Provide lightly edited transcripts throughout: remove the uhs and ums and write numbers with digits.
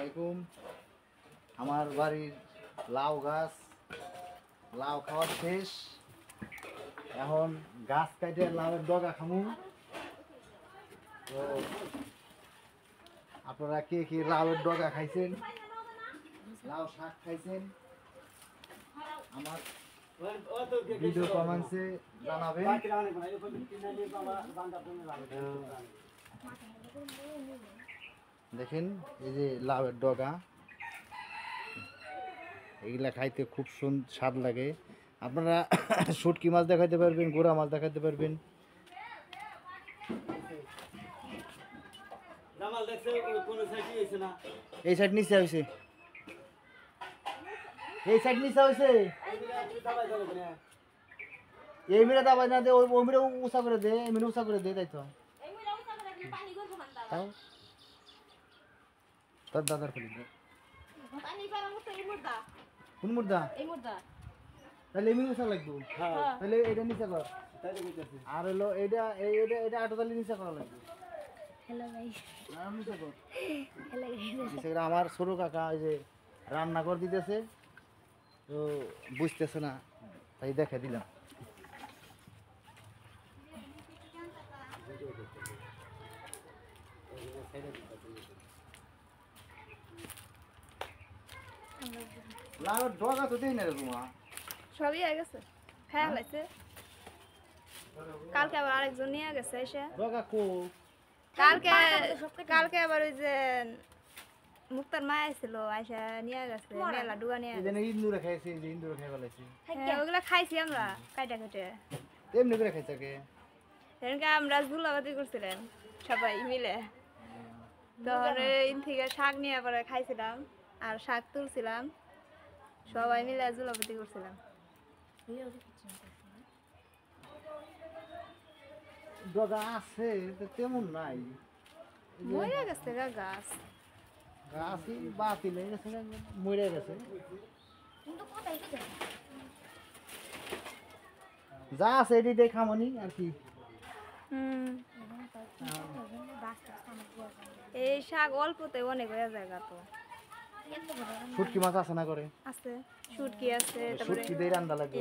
আলাইকুম। আমার বাড়ির লাউ গাছ, লাউ খাওয়া শেষ। এখন গাছ কাটে লাউয়ের ডগা খামু। তো আপনারা কে কে লাউয়ের ডগা খাইছেন, লাউ শাক খাইছেন, আমার ভিডিও কমেন্টসে জানাবেন। দেখেন এই যে লাউয়ের ডগা, এগুলা খাইতে খুব স্বাদ লাগে। আপনারা শুটকি মাছ দেখাইতে পারবেন, গোড়া মাছ দেখাইতে পারবেন। এই সাইড নিচে হয়েছে, এই সাইড নিচে হয়েছে। এই মিরা দাবাই না দে, ওই মিরা উঁচা করে দে, এই মিরা উঁচা করে দে, তাই তো তাও তোর দাদার ফেলে দে। কোন মুর্দা? তাহলে এমনি উঁচা লাগবে, তাহলে এটা নিচে কর। আর হলো এটা এটা এটা আটো তাহলে নিচে করা লাগবে। আমার ছোট কাকা ওই যে রান্না করে দিতেছে, তো বুঝতেছে না, তাই দেখে দিলাম। লাউয়ের ডগা তো দেই না রে তোমা, সবই হয়ে গেছে, খায়া লাগছে। কালকে আবার আরেকজন নিয়ে গেছে এসে। ডগা কো কালকে আবার ওই যে মুক্তার মা আইছিল, আইসা নিয়ে গেছে মেলা ডুয়া নিয়ে গেছে। ইন্দুরে খাইছে, যে ইন্দুরে খাই ফেলাইছে। ওগুলা খাইছি আমরা কাইটা কেটে। এমনি করে খাইছে কে? সেদিনকে আমরা ঝুলাবাতি করছিলেন সবাই মিলে, তখন ইন থেকে শাক নিয়ে পরে খাইছিলাম আর শাক তুলছিলাম, সবাই মিলে ঝুলাবাতি করছিলাম। ডগা আছে তেমন নাই, মরে গেছে গাছ, গাছই বাতি লেগে গেছে, মরে গেছে। যা আছে এটি দিয়ে খামনি আর কি। এই শাক অল্পতে অনেক হয়ে যায় তো। শুটকি মাছ আছে না করে? আছে, শুটকি আছে, তারপরে শুটকি দিয়ে রান্না লাগবে।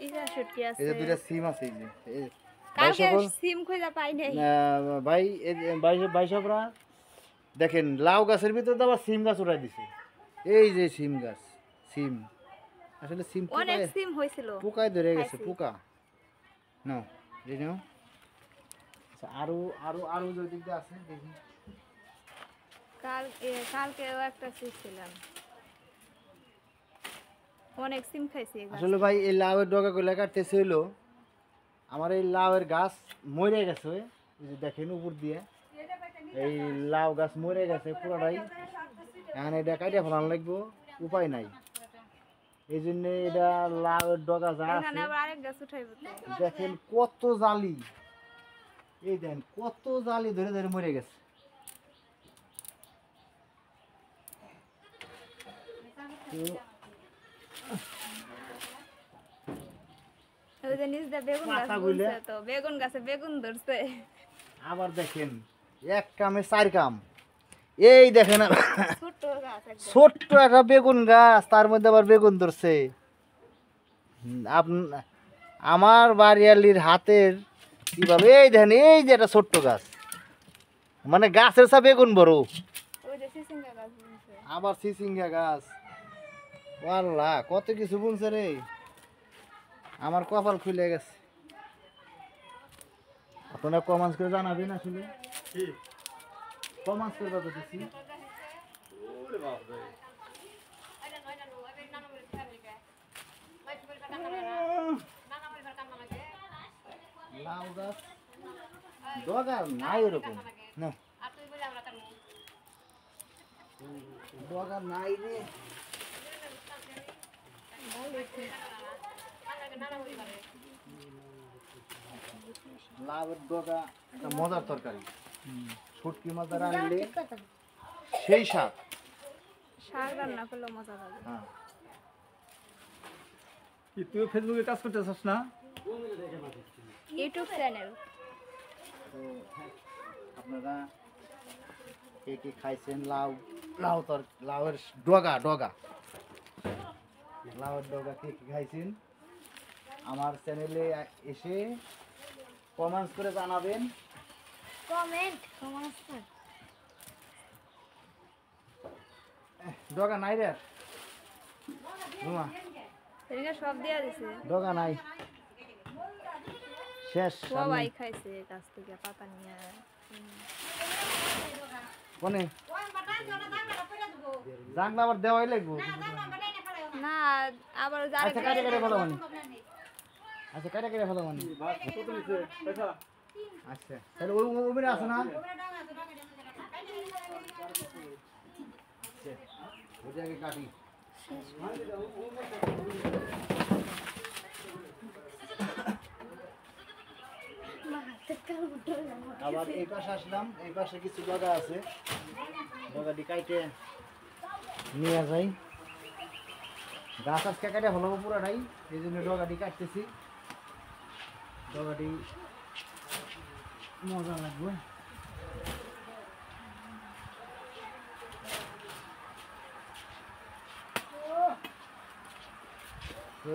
ইজা শুটকি আছে, এই যে দুইটা সিম আছে, এই যে কালকে সিম খুঁজে পাই নাই ভাই। ভাই সবরা দেখেন, লাউ গাছের ভিতরে তো আবার সিম গাছ উঠাই দিছে। এই যে সিম গাছ, সিম আসলে সিম অনেক সিম হয়েছিল, পোকায় ধরে গেছে, পোকা নাও এই নাও। আচ্ছা, আরো আরো আরো যে দিক দিয়ে আছে দেখি। কালকেও একটা ছিলাম, অনেক সিম খাইছি। আসলে ভাই এই লাউয়ের ডগা গুলা কাটতেছে হইলো, আমার এই লাউয়ের গাছ মরে গেছে। এই যে দেখেন উপর দিয়ে এই লাউ গাছ মরে গেছে পুরোটাই। এখন এটা কাটিয়ে ফেলানো লাগবো, উপায় নাই। এই জন্য এটা লাউয়ের ডগা যা আছে দেখেন কত জালি, এই দেখেন কত জালি ধরে ধরে মরে গেছে। বেগুন গাছে বেগুন ধরছে। আবার দেখেন এক কামে চার কাম। এই দেখেন ছোট্ট একটা বেগুন গাছ, তার মধ্যে আবার বেগুন ধরছে। আমার বাড়িয়ালির হাতের কি বলবো, এই দেখেন এই যে একটা ছোট্ট গাছ, মানে গাছের সব বেগুন বড়। আবার চিচিঙ্গা গাছ, আল্লাহ কত কিছু বুনছে রে, আমার কপাল খুলে গেছে। আপনারা কমেন্টস করে জানাবেন, আসলে কমেন্টস করে দিচ্ছি। লাউ গাছ ডগা নাই এরকম না, ডগা নাই রে। লাউয়ের ডগা একটা মজার তরকারি, শুটকি মাছ রান্নলে সেই শাক, শাক রান্না করলে মজা লাগে। হ্যাঁ। তুই ফেসবুকে কাজ করতেছস না? YouTube channel. তো আপনারা কে কে খাইছেন লাউ লাউয়ের ডগা ডগা লাউয়ের ডগা কে কি খাইছেন আমার চ্যানেলে এসে কমেন্টস করে জানাবেন। ডগা নাই রে রুমা, সেদিনকে সব দিয়া দিছে, ডগা নাই, শেষ। সবাই খাইছে গাছ থেকে পাতা নিয়ে। কোনে জাংলা আবার দেওয়াই লাগবো। না আবার আচ্ছা কাটে কাটে ভালো মানে, আচ্ছা কাটে কাটে ভালো মানে। আচ্ছা তাহলে ওই ওখানে আছে না, ওই জায়গায় কাটি। আবার এই পাশে আসলাম, এই পাশে কিছু ডগা আছে, ডগাটি কাইটে নিয়ে যাই। গাছ আজকে কাটে ভালো পুরাটাই, এই জন্য ডগাটি কাটতেছি। ডগাটি মজা লাগবে। তো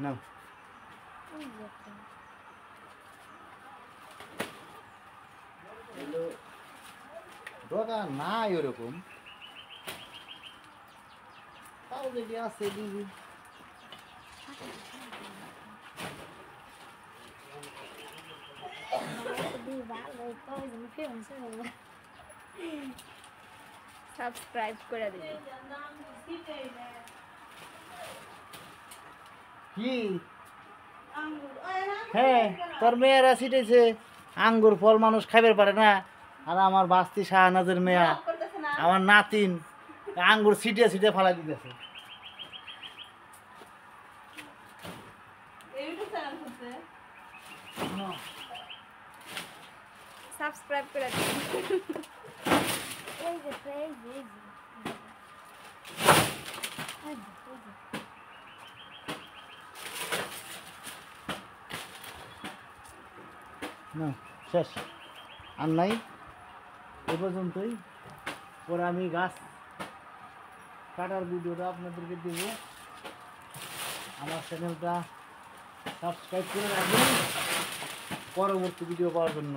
না ডগা নাই ওরকম, তাও যদি আছে দিবি। সাবস্ক্রাইব করে দিবি। কি হ্যাঁ তোর মেয়েরা ছিটেছে আঙ্গুর ফল, মানুষ খাইবার পারে না। আর আমার বাস্তি শাহনাজের মেয়া, আমার নাতিন আঙ্গুর ছিটিয়ে ছিটিয়ে ফালাই দিতেছে। সাবস্ক্রাইব করে দিবি। না শেষ আর নাই, এ পর্যন্তই। পরে আমি গাছ কাটার ভিডিওটা আপনাদেরকে দেব। আমার চ্যানেলটা সাবস্ক্রাইব করে রাখবেন পরবর্তী ভিডিও পাওয়ার জন্য।